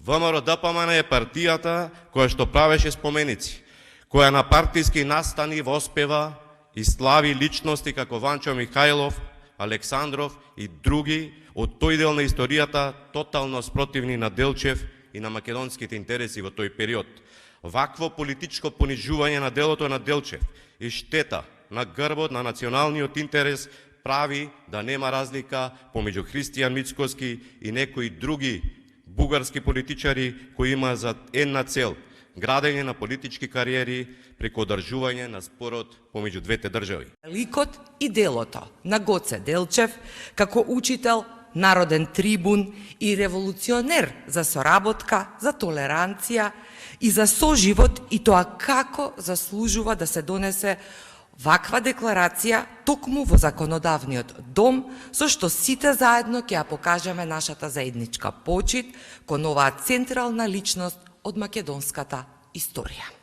ВМРО-ДПМН е партијата која што правеше споменици, која на партиски настани воспева и слави личности како Ванчо Михајлов, Александров и други од тој дел на историјата тотално спротивни на Делчев и на македонските интереси во тој период. Вакво политичко понижување на делото на Делчев и штета на грбот на националниот интерес прави да нема разлика помеѓу Христијан Мицкоски и некои други бугарски политичари кои има за една цел – градење на политички кариери преку одржување на спорот помеѓу двете држави. Ликот и делото на Гоце Делчев како учител, народен трибун и револуционер за соработка, за толеранција и за соживот, и тоа како заслужува да се донесе ваква декларација токму во законодавниот дом, со што сите заедно ќе ја покажеме нашата заедничка почит кон оваа централна личност од македонската историја.